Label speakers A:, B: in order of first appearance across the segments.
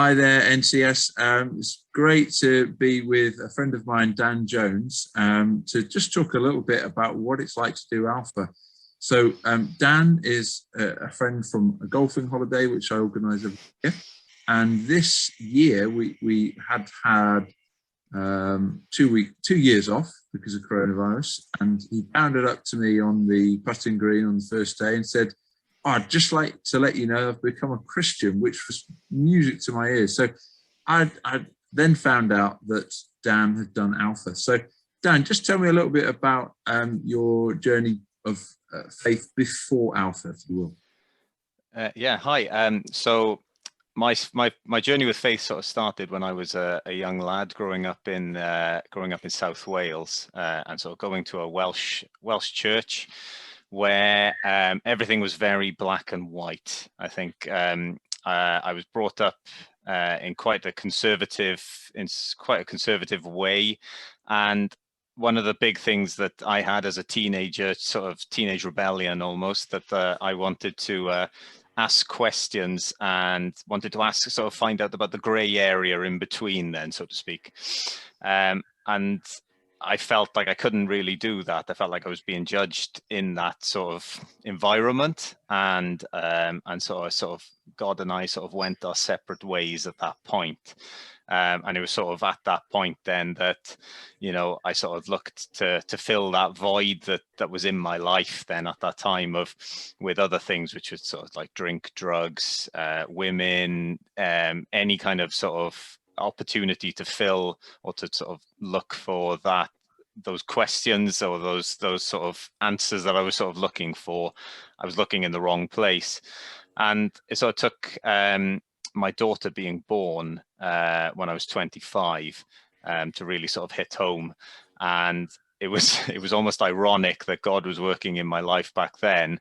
A: Hi there, NCS. It's great to be with a friend of mine, Dan Jones, to just talk a little bit about what it's like to do Alpha. So Dan is a friend from a golfing holiday, which I organise every year. And this year we had 2 years off because of coronavirus. And he bounded up to me on the putting green on the first day and said, I'd just like to let you know I've become a Christian, which was music to my ears. So I then found out that Dan had done Alpha. So Dan, just tell me a little bit about your journey of faith before Alpha, if you will.
B: Yeah, hi. So my journey with faith sort of started when I was a young lad growing up in South Wales, and sort of going to a Welsh church where everything was very black and white. I think I was brought up in quite a conservative way, and one of the big things that I had as a teenager, sort of teenage rebellion almost, that I wanted to ask questions and wanted to sort of find out about the grey area in between then, so to speak. And I felt like I couldn't really do that. I felt like I was being judged in that sort of environment, and so God and I sort of went our separate ways at that point. And it was sort of at that point then that, you know, I sort of looked to fill that void that was in my life then at that time with other things, which was sort of like drink, drugs, women, any kind of sort of opportunity to fill or to sort of look for those questions or those sort of answers that I was sort of looking for. I was looking in the wrong place. And it sort of took my daughter being born when I was 25 to really sort of hit home. And it was almost ironic that God was working in my life back then,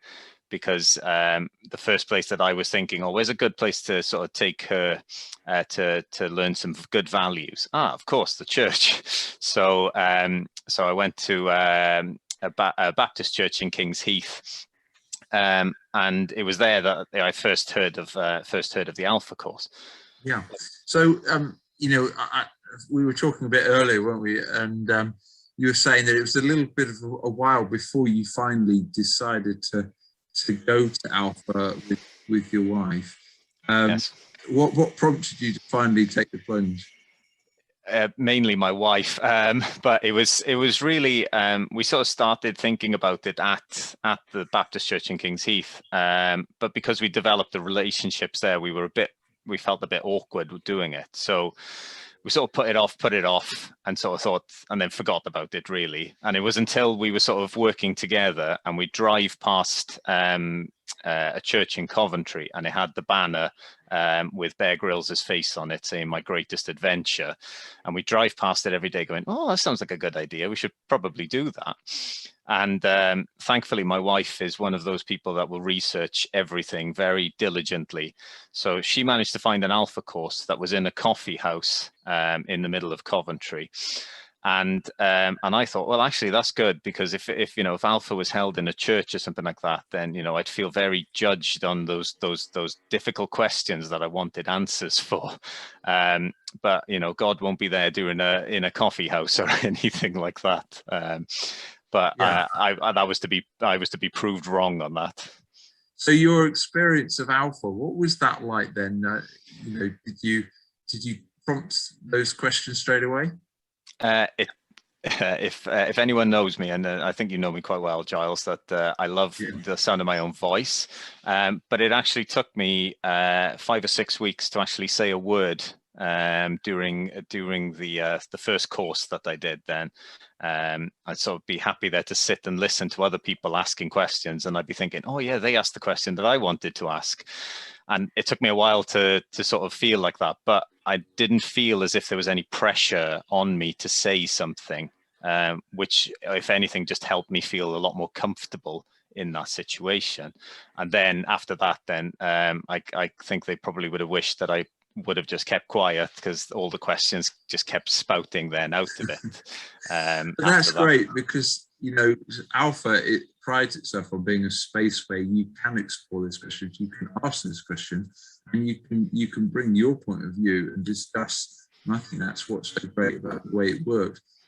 B: because the first place that I was thinking, oh, where's a good place to sort of take her to learn some good values? Of course, the church. So I went to a Baptist church in Kings Heath, and it was there that I first heard of the Alpha course.
A: Yeah. So you know, we were talking a bit earlier, weren't we? And you were saying that it was a little bit of a while before you finally decided to go to Alpha with your wife.
B: Yes.
A: What prompted you to finally take the plunge?
B: Mainly my wife, but it was really we sort of started thinking about it at the Baptist Church in Kings Heath, but because we developed the relationships there, we felt a bit awkward doing it, so we sort of put it off and sort of thought, and then forgot about it really. And it was until we were sort of working together and we drive past a church in Coventry, and it had the banner with Bear Grylls' face on it saying "My Greatest Adventure," and we drive past it every day going, oh, that sounds like a good idea, we should probably do that. And thankfully my wife is one of those people that will research everything very diligently, so she managed to find an Alpha course that was in a coffee house in the middle of Coventry. And I thought, well, actually, that's good, because if Alpha was held in a church or something like that, then, you know, I'd feel very judged on those difficult questions that I wanted answers for. But you know, God won't be there doing in a coffee house or anything like that. But yeah. I was to be proved wrong on that.
A: So your experience of Alpha, what was that like then? You know, did you prompt those questions straight away?
B: If anyone knows me, and I think you know me quite well, Giles, that I love the sound of my own voice, but it actually took me 5 or 6 weeks to actually say a word during the first course that I did. Then I'd sort of be happy there to sit and listen to other people asking questions, and I'd be thinking, oh yeah, they asked the question that I wanted to ask. And it took me a while to sort of feel like that, but I didn't feel as if there was any pressure on me to say something, which, if anything, just helped me feel a lot more comfortable in that situation. And then after that, then I think they probably would have wished that I would have just kept quiet, because all the questions just kept spouting then out of it.
A: That's great, because, you know, Alpha, prides itself on being a space where you can explore this question, you can ask this question, and you can bring your point of view and discuss. And I think that's what's so great about the way it works.